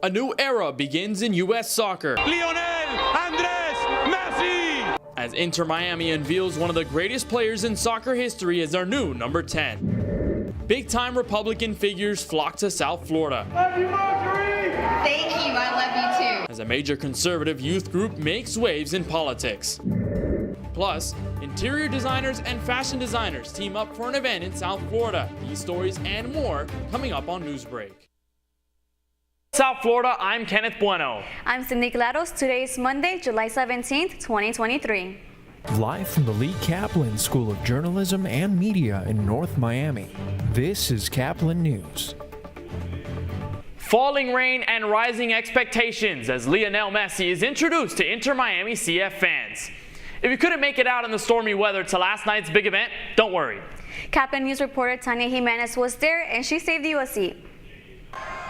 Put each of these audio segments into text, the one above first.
A new era begins in U.S. soccer as Inter Miami unveils one of the greatest players in soccer history as their new number 10. Big-time Republican figures flock to South Florida. Love you, Marjorie! Thank you, I love you too. As a major conservative youth group makes waves in politics. Plus, interior designers and fashion designers team up for an event in South Florida. These stories and more coming up on Newsbreak. South Florida, I'm Kenneth Bueno. I'm Cindy Claros. Today is Monday, July 17th, 2023. Live from the Lee Caplin School of Journalism and Media in North Miami, this is Caplin News. Falling rain and rising expectations as Lionel Messi is introduced to Inter Miami CF fans. If you couldn't make it out in the stormy weather to last night's big event, don't worry. Caplin News reporter Tanya Jimenez was there and she saved you a seat.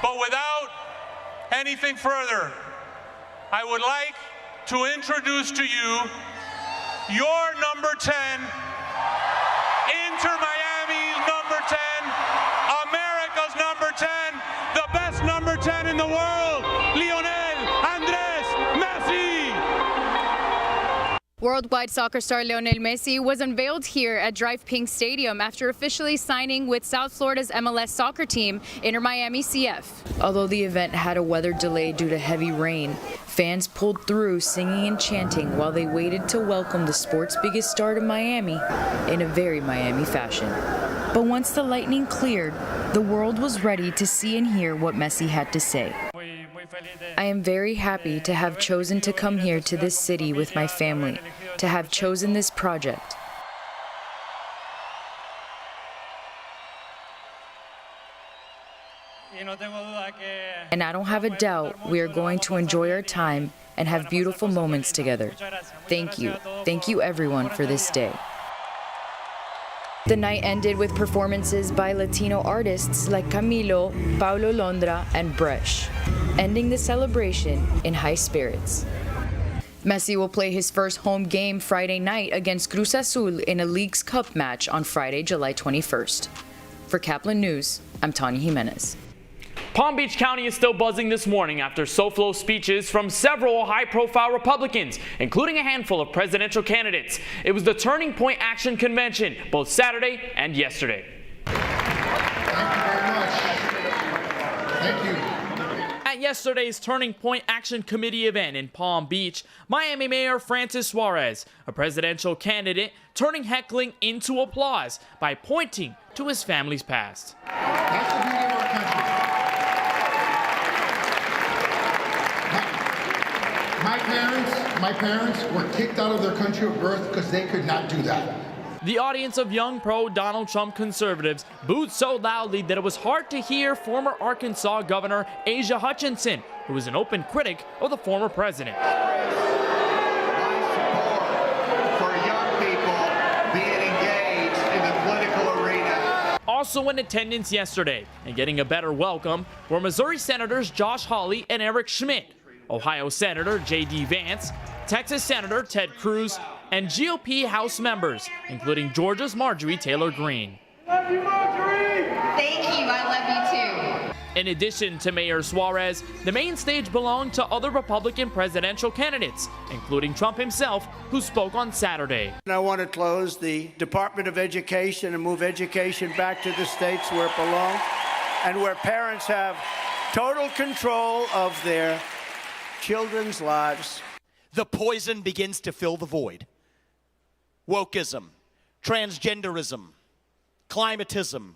But without anything further, I would like to introduce to you your number 10, Inter Miami's number 10, America's number 10, the best number 10 in the world, Lionel Andres Messi. Worldwide soccer star Lionel Messi was unveiled here at Drive Pink Stadium after officially signing with South Florida's MLS soccer team, Inter Miami CF. Although the event had a weather delay due to heavy rain, fans pulled through singing and chanting while they waited to welcome the sport's biggest star to Miami in a very Miami fashion. But once the lightning cleared, the world was ready to see and hear what Messi had to say. I am very happy to have chosen to come here to this city with my family, to have chosen this project. And I don't have a doubt we are going to enjoy our time and have beautiful moments together. Thank you. Thank you everyone for this day. The night ended with performances by Latino artists like Camilo, Paulo Londra, and Bresh, ending the celebration in high spirits. Messi will play his first home game Friday night against Cruz Azul in a Leagues Cup match on Friday, July 21st. For Caplin News, I'm Tanya Jimenez. Palm Beach County is still buzzing this morning after SoFlo speeches from several high-profile Republicans, including a handful of presidential candidates. It was the Turning Point Action Convention, both Saturday and yesterday. Thank you very much. Thank you. At yesterday's Turning Point Action Committee event in Palm Beach, Miami Mayor Francis Suarez, a presidential candidate, turning heckling into applause by pointing to his family's past. That's the beauty of our country. My parents were kicked out of their country of birth because they could not do that. The audience of young pro-Donald Trump conservatives booed so loudly that it was hard to hear former Arkansas Governor Asa Hutchinson, who was an open critic of the former president. My support for young people being engaged in the political arena. Also in attendance yesterday and getting a better welcome were Missouri Senators Josh Hawley and Eric Schmidt, Ohio Senator J.D. Vance, Texas Senator Ted Cruz, and GOP House members, including Georgia's Marjorie Taylor Greene. Love you, Marjorie! Thank you, I love you too. In addition to Mayor Suarez, the main stage belonged to other Republican presidential candidates, including Trump himself, who spoke on Saturday. I want to close the Department of Education and move education back to the states where it belongs and where parents have total control of their children's lives. The poison begins to fill the void. Wokeism, transgenderism, climatism,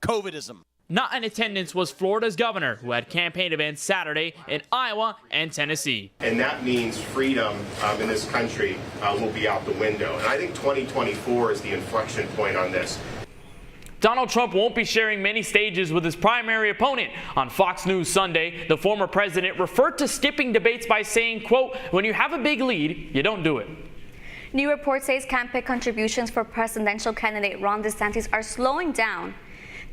COVIDism. Not in attendance was Florida's governor, who had campaign events Saturday in Iowa and Tennessee. And that means freedom in this country will be out the window. And I think 2024 is the inflection point on this. Donald Trump won't be sharing many stages with his primary opponent. On Fox News Sunday, the former president referred to skipping debates by saying, quote, "When you have a big lead, you don't do it." New report says campaign contributions for presidential candidate Ron DeSantis are slowing down.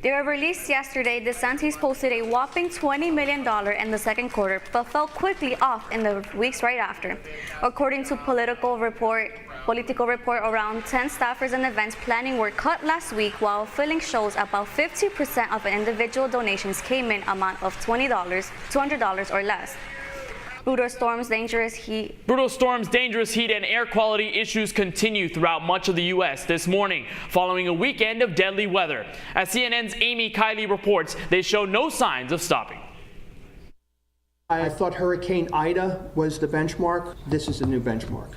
They were released yesterday. DeSantis posted a whopping $20 million in the second quarter, but fell quickly off in the weeks right after. According to Political Report, around 10 staffers and events planning were cut last week, while filling shows about 50% of individual donations came in amount of $200 or less. Brutal storms, dangerous heat, and air quality issues continue throughout much of the U.S. this morning, following a weekend of deadly weather. As CNN's Amy Kiley reports, they show no signs of stopping. I thought Hurricane Ida was the benchmark. This is a new benchmark.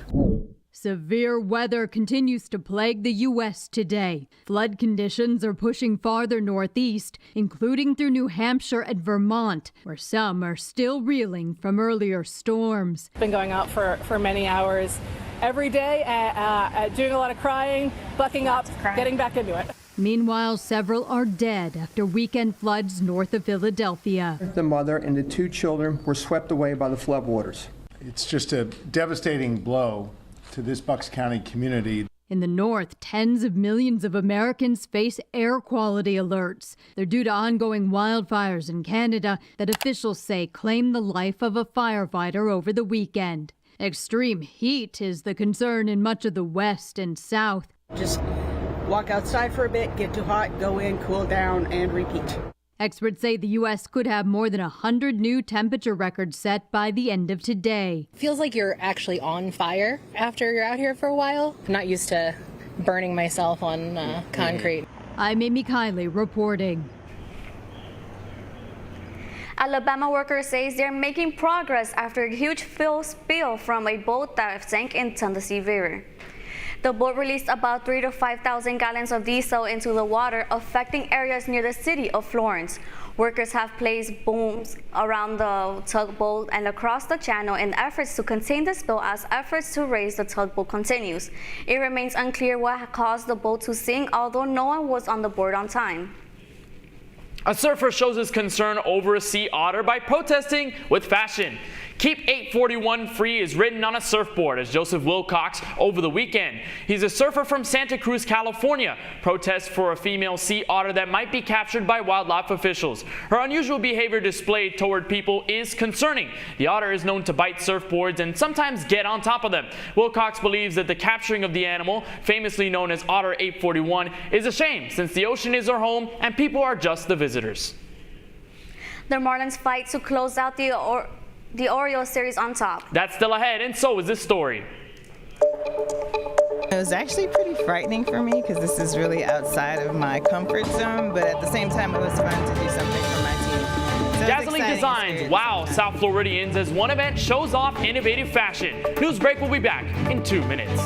Severe weather continues to plague the U.S. today. Flood conditions are pushing farther northeast, including through New Hampshire and Vermont, where some are still reeling from earlier storms. Been going out for many hours every day, doing a lot of crying, bucking up, getting back into it. Meanwhile, several are dead after weekend floods north of Philadelphia. The mother and the 2 children were swept away by the floodwaters. It's just a devastating blow to this Bucks County community. In the north, tens of millions of Americans face air quality alerts. They're due to ongoing wildfires in Canada that officials say claimed the life of a firefighter over the weekend. Extreme heat is the concern in much of the west and south. Just walk outside for a bit, get too hot, go in, cool down, and repeat. Experts say the U.S. could have more than 100 new temperature records set by the end of today. Feels like you're actually on fire after you're out here for a while. I'm not used to burning myself on concrete. I'm Amy Kiley reporting. Alabama workers say they're making progress after a huge spill from a boat that sank in Tennessee River. The boat released about 3,000 to 5,000 gallons of diesel into the water, affecting areas near the city of Florence. Workers have placed booms around the tugboat and across the channel in efforts to contain the spill as efforts to raise the tugboat continues. It remains unclear what caused the boat to sink, although no one was on the board on time. A surfer shows his concern over a sea otter by protesting with fashion. Keep 841 free is written on a surfboard as Joseph Wilcox over the weekend. He's a surfer from Santa Cruz, California. Protests for a female sea otter that might be captured by wildlife officials. Her unusual behavior displayed toward people is concerning. The otter is known to bite surfboards and sometimes get on top of them. Wilcox believes that the capturing of the animal, famously known as Otter 841, is a shame since the ocean is our home and people are just the visitors. The Marlins fight to close out the Orioles series on top. That's still ahead, and so is this story. It was actually pretty frightening for me because this is really outside of my comfort zone, but at the same time it was fun to do something for my team. So Dazzling designs wow South Floridians as one event shows off innovative fashion. Newsbreak will be back in 2 minutes.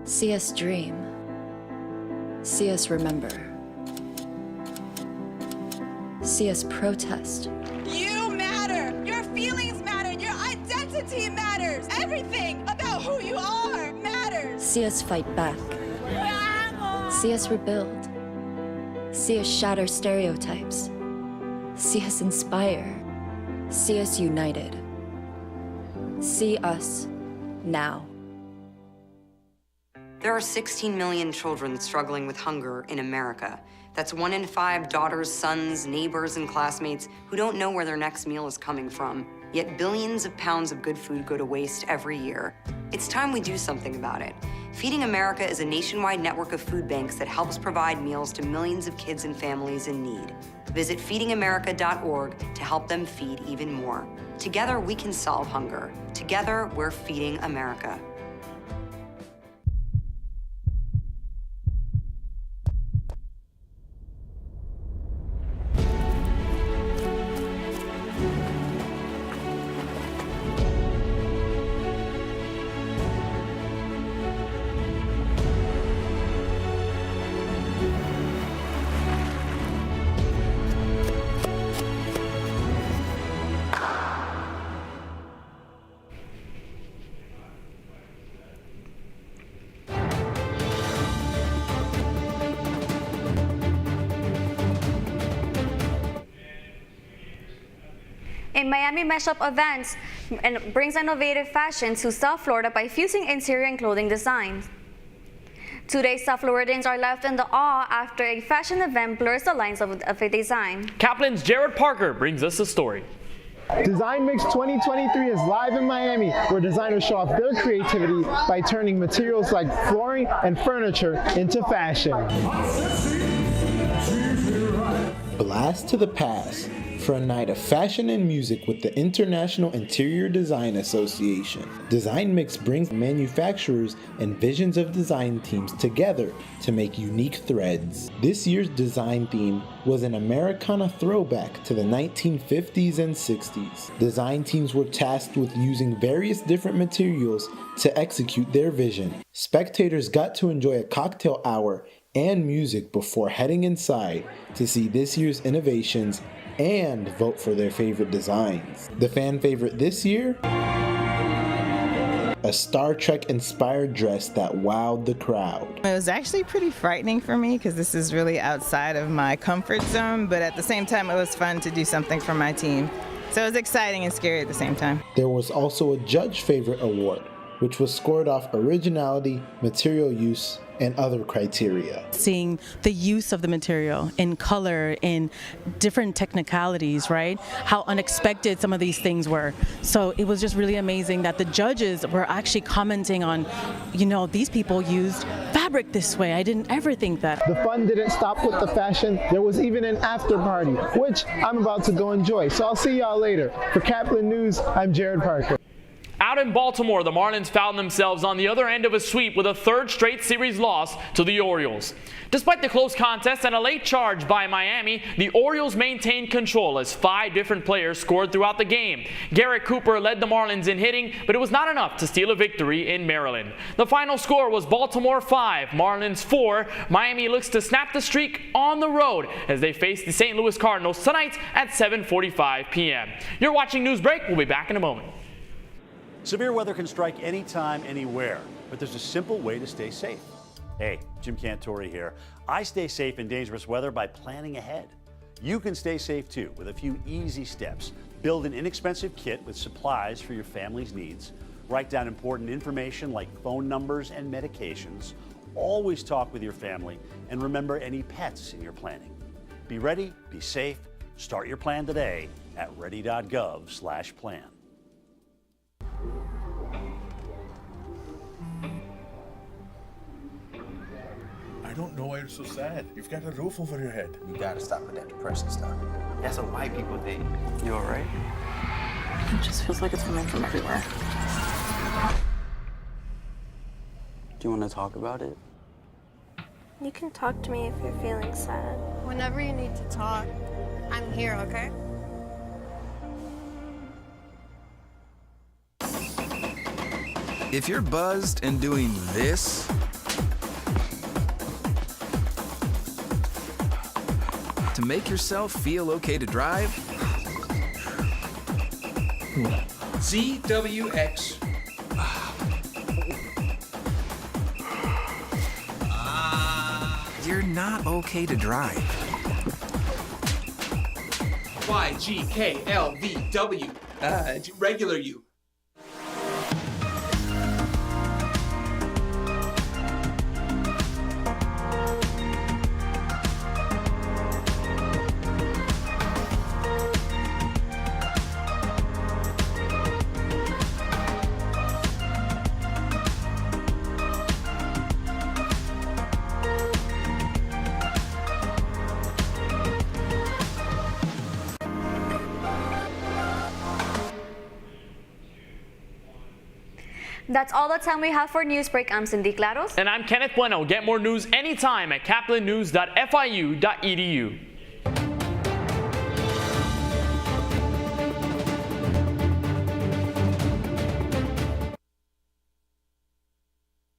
See us dream. See us remember. See us protest. You matter. Your feelings matter. Your identity matters. Everything about who you are matters. See us fight back. See us rebuild. See us shatter stereotypes. See us inspire. See us united. See us now. There are 16 million children struggling with hunger in America. That's 1 in 5 daughters, sons, neighbors, and classmates who don't know where their next meal is coming from. Yet billions of pounds of good food go to waste every year. It's time we do something about it. Feeding America is a nationwide network of food banks that helps provide meals to millions of kids and families in need. Visit feedingamerica.org to help them feed even more. Together, we can solve hunger. Together, we're feeding America. In Miami, Mashup Events and brings innovative fashion to South Florida by fusing interior and clothing designs. Today, South Floridians are left in the awe after a fashion event blurs the lines of a design. Caplin's Jared Parker brings us the story. Design Mix 2023 is live in Miami, where designers show off their creativity by turning materials like flooring and furniture into fashion. Blast to the past for a night of fashion and music with the International Interior Design Association. Design Mix brings manufacturers and visions of design teams together to make unique threads. This year's design theme was an Americana throwback to the 1950s and 60s. Design teams were tasked with using various different materials to execute their vision. Spectators got to enjoy a cocktail hour and music before heading inside to see this year's innovations and vote for their favorite designs. The fan favorite this year? A Star Trek inspired dress that wowed the crowd. It was actually pretty frightening for me because this is really outside of my comfort zone, but at the same time it was fun to do something for my team. So it was exciting and scary at the same time. There was also a judge favorite award, which was scored off originality, material use, and other criteria. Seeing the use of the material in color, in different technicalities, right? How unexpected some of these things were. So it was just really amazing that the judges were actually commenting on, you know, these people used fabric this way. I didn't ever think that. The fun didn't stop with the fashion. There was even an after party, which I'm about to go enjoy. So I'll see y'all later. For Caplin News, I'm Jared Parker. Out in Baltimore, the Marlins found themselves on the other end of a sweep with a third straight series loss to the Orioles. Despite the close contest and a late charge by Miami, the Orioles maintained control as 5 different players scored throughout the game. Garrett Cooper led the Marlins in hitting, but it was not enough to steal a victory in Maryland. The final score was Baltimore 5, Marlins 4. Miami looks to snap the streak on the road as they face the St. Louis Cardinals tonight at 7:45 p.m. You're watching Newsbreak. We'll be back in a moment. Severe weather can strike anytime, anywhere, but there's a simple way to stay safe. Hey, Jim Cantore here. I stay safe in dangerous weather by planning ahead. You can stay safe too with a few easy steps. Build an inexpensive kit with supplies for your family's needs. Write down important information like phone numbers and medications. Always talk with your family and remember any pets in your planning. Be ready, be safe. Start your plan today at ready.gov/plan. I don't know why you're so sad. You've got a roof over your head. You gotta stop with that depressing stuff. That's what white people think. You all right? It just feels like it's coming from everywhere. Do you want to talk about it? You can talk to me if you're feeling sad. Whenever you need to talk, I'm here, okay? If you're buzzed and doing this, to make yourself feel okay to drive, ZWX. You're not okay to drive. YGKLVW. Regular you. That's all the time we have for Newsbreak. I'm Cindy Claros. And I'm Kenneth Bueno. Get more news anytime at caplinnews.fiu.edu.